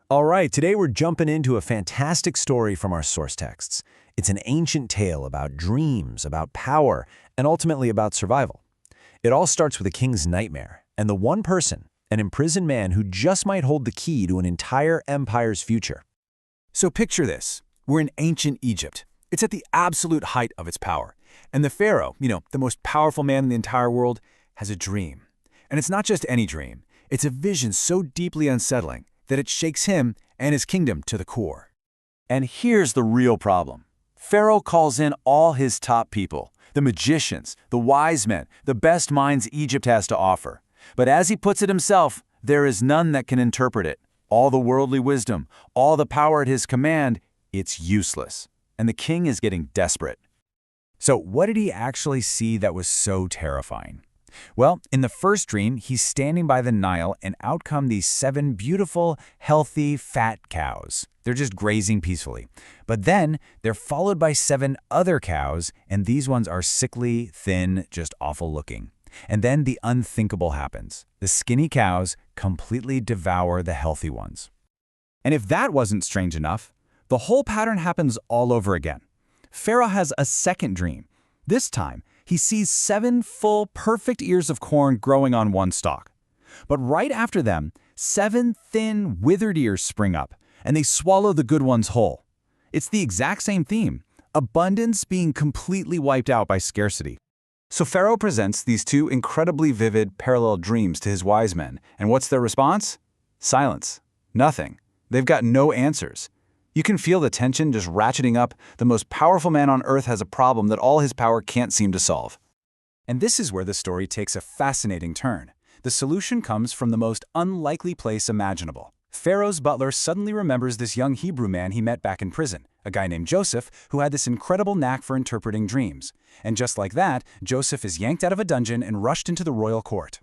All right, today we're jumping into a fantastic story from our source texts. It's an ancient tale about dreams, about power, and ultimately about survival. It all starts with a king's nightmare, and the one person, an imprisoned man who just might hold the key to an entire empire's future. So picture this. We're in ancient Egypt. It's at the absolute height of its power. And the Pharaoh, the most powerful man in the entire world, has a dream. And it's not just any dream. It's a vision so deeply unsettling that it shakes him and his kingdom to the core. And here's the real problem. Pharaoh calls in all his top people, the magicians, the wise men, the best minds Egypt has to offer. But as he puts it himself, there is none that can interpret it. All the worldly wisdom, all the power at his command, it's useless. And the king is getting desperate. So what did he actually see that was so terrifying? Well, in the first dream, he's standing by the Nile, and out come these 7 beautiful, healthy, fat cows. They're just grazing peacefully. But then they're followed by 7 other cows, and these ones are sickly, thin, just awful looking. And then the unthinkable happens. The skinny cows completely devour the healthy ones. And if that wasn't strange enough, the whole pattern happens all over again. Pharaoh has a second dream. This time, he sees 7 full, perfect ears of corn growing on one stalk. But right after them, 7 thin, withered ears spring up, and they swallow the good ones whole. It's the exact same theme, abundance being completely wiped out by scarcity. So Pharaoh presents these 2 incredibly vivid, parallel dreams to his wise men, and what's their response? Silence. Nothing. They've got no answers. You can feel the tension just ratcheting up. The most powerful man on earth has a problem that all his power can't seem to solve. And this is where the story takes a fascinating turn. The solution comes from the most unlikely place imaginable. Pharaoh's butler suddenly remembers this young Hebrew man he met back in prison, a guy named Joseph who had this incredible knack for interpreting dreams. And just like that, Joseph is yanked out of a dungeon and rushed into the royal court.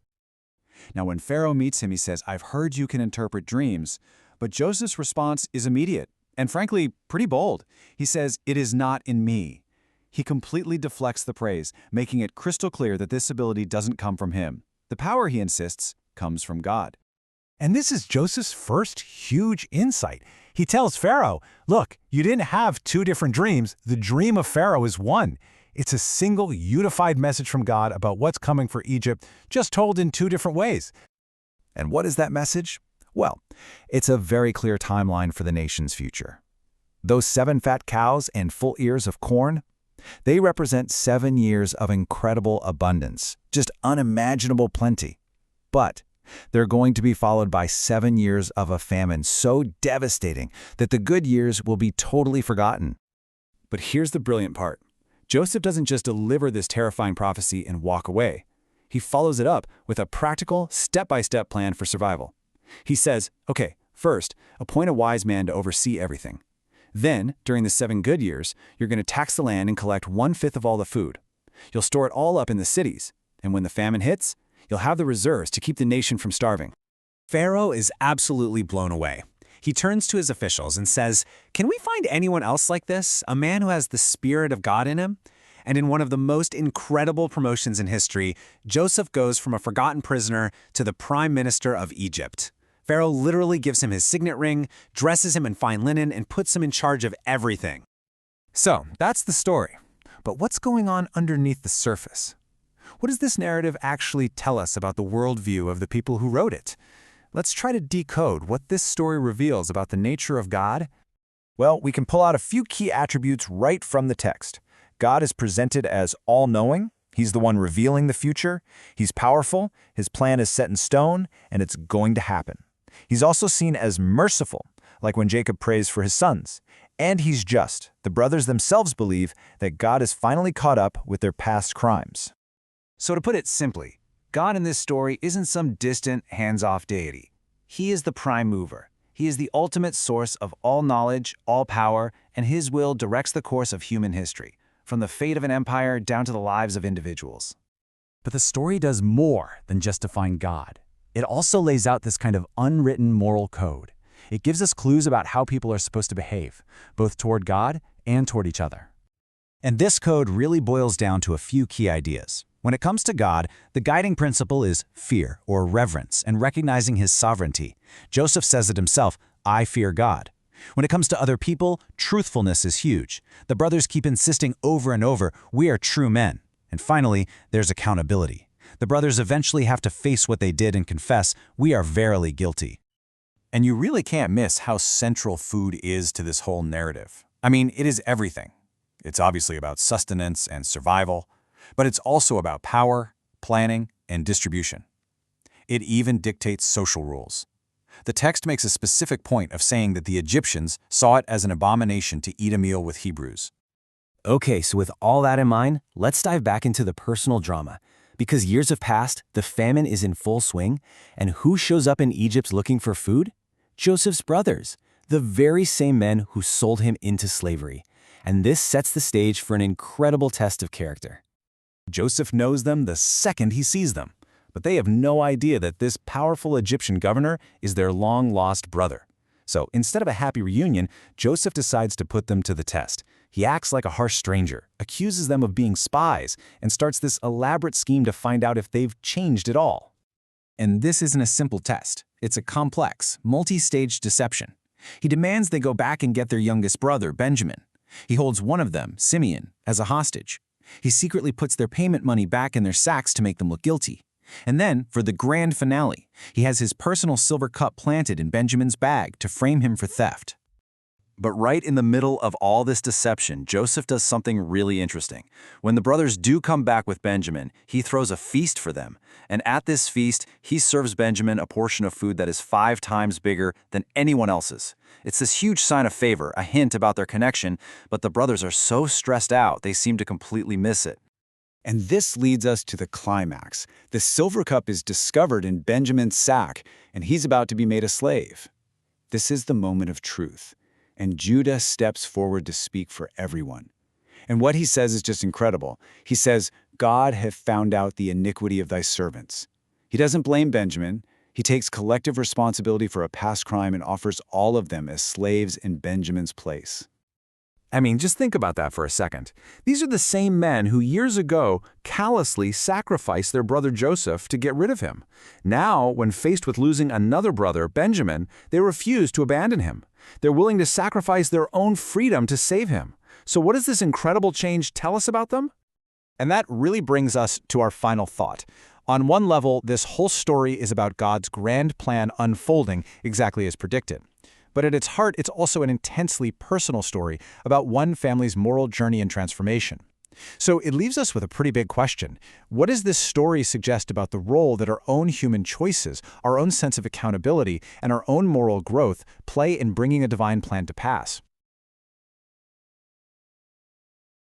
Now when Pharaoh meets him, he says, "I've heard you can interpret dreams." But Joseph's response is immediate. And frankly, pretty bold. He says, "It is not in me." He completely deflects the praise, making it crystal clear that this ability doesn't come from him. The power, he insists, comes from God. And this is Joseph's first huge insight. He tells Pharaoh, look, you didn't have 2 different dreams. The dream of Pharaoh is one. It's a single, unified message from God about what's coming for Egypt, just told in 2 different ways. And what is that message? Well, it's a very clear timeline for the nation's future. Those 7 fat cows and full ears of corn, they represent 7 years of incredible abundance, just unimaginable plenty. But they're going to be followed by 7 years of a famine so devastating that the good years will be totally forgotten. But here's the brilliant part. Joseph doesn't just deliver this terrifying prophecy and walk away. He follows it up with a practical, step-by-step plan for survival. He says, okay, first, appoint a wise man to oversee everything. Then, during the 7 good years, you're going to tax the land and collect 1/5 of all the food. You'll store it all up in the cities, and when the famine hits, you'll have the reserves to keep the nation from starving. Pharaoh is absolutely blown away. He turns to his officials and says, "Can we find anyone else like this, a man who has the Spirit of God in him?" And in one of the most incredible promotions in history, Joseph goes from a forgotten prisoner to the prime minister of Egypt. Pharaoh literally gives him his signet ring, dresses him in fine linen, and puts him in charge of everything. So, that's the story. But what's going on underneath the surface? What does this narrative actually tell us about the worldview of the people who wrote it? Let's try to decode what this story reveals about the nature of God. Well, we can pull out a few key attributes right from the text. God is presented as all-knowing. He's the one revealing the future. He's powerful. His plan is set in stone, and it's going to happen. He's also seen as merciful, like when Jacob prays for his sons. And he's just. The brothers themselves believe that God is finally caught up with their past crimes. So to put it simply, God in this story isn't some distant, hands-off deity. He is the prime mover. He is the ultimate source of all knowledge, all power, and his will directs the course of human history, from the fate of an empire down to the lives of individuals. But the story does more than just define God. It also lays out this kind of unwritten moral code. It gives us clues about how people are supposed to behave, both toward God and toward each other. And this code really boils down to a few key ideas. When it comes to God, the guiding principle is fear or reverence and recognizing his sovereignty. Joseph says it himself, "I fear God." When it comes to other people, truthfulness is huge. The brothers keep insisting over and over, "We are true men." And finally, there's accountability. The brothers eventually have to face what they did and confess, "We are verily guilty." And you really can't miss how central food is to this whole narrative. I mean, it is everything. It's obviously about sustenance and survival, but it's also about power, planning, and distribution. It even dictates social rules. The text makes a specific point of saying that the Egyptians saw it as an abomination to eat a meal with Hebrews. Okay, so with all that in mind, let's dive back into the personal drama. Because years have passed, the famine is in full swing, and who shows up in Egypt looking for food? Joseph's brothers, the very same men who sold him into slavery. And this sets the stage for an incredible test of character. Joseph knows them the second he sees them, but they have no idea that this powerful Egyptian governor is their long-lost brother. So instead of a happy reunion, Joseph decides to put them to the test. He acts like a harsh stranger, accuses them of being spies, and starts this elaborate scheme to find out if they've changed at all. And this isn't a simple test. It's a complex, multi-stage deception. He demands they go back and get their youngest brother, Benjamin. He holds one of them, Simeon, as a hostage. He secretly puts their payment money back in their sacks to make them look guilty. And then, for the grand finale, he has his personal silver cup planted in Benjamin's bag to frame him for theft. But right in the middle of all this deception, Joseph does something really interesting. When the brothers do come back with Benjamin, he throws a feast for them. And at this feast, he serves Benjamin a portion of food that is 5 times bigger than anyone else's. It's this huge sign of favor, a hint about their connection, but the brothers are so stressed out, they seem to completely miss it. And this leads us to the climax. The silver cup is discovered in Benjamin's sack, and he's about to be made a slave. This is the moment of truth. And Judah steps forward to speak for everyone. And what he says is just incredible. He says, "God hath found out the iniquity of thy servants." He doesn't blame Benjamin. He takes collective responsibility for a past crime and offers all of them as slaves in Benjamin's place. I mean, just think about that for a second. These are the same men who years ago callously sacrificed their brother Joseph to get rid of him. Now, when faced with losing another brother, Benjamin, they refuse to abandon him. They're willing to sacrifice their own freedom to save him. So what does this incredible change tell us about them? And that really brings us to our final thought. On one level, this whole story is about God's grand plan unfolding exactly as predicted. But at its heart, it's also an intensely personal story about one family's moral journey and transformation. So it leaves us with a pretty big question. What does this story suggest about the role that our own human choices, our own sense of accountability, and our own moral growth play in bringing a divine plan to pass?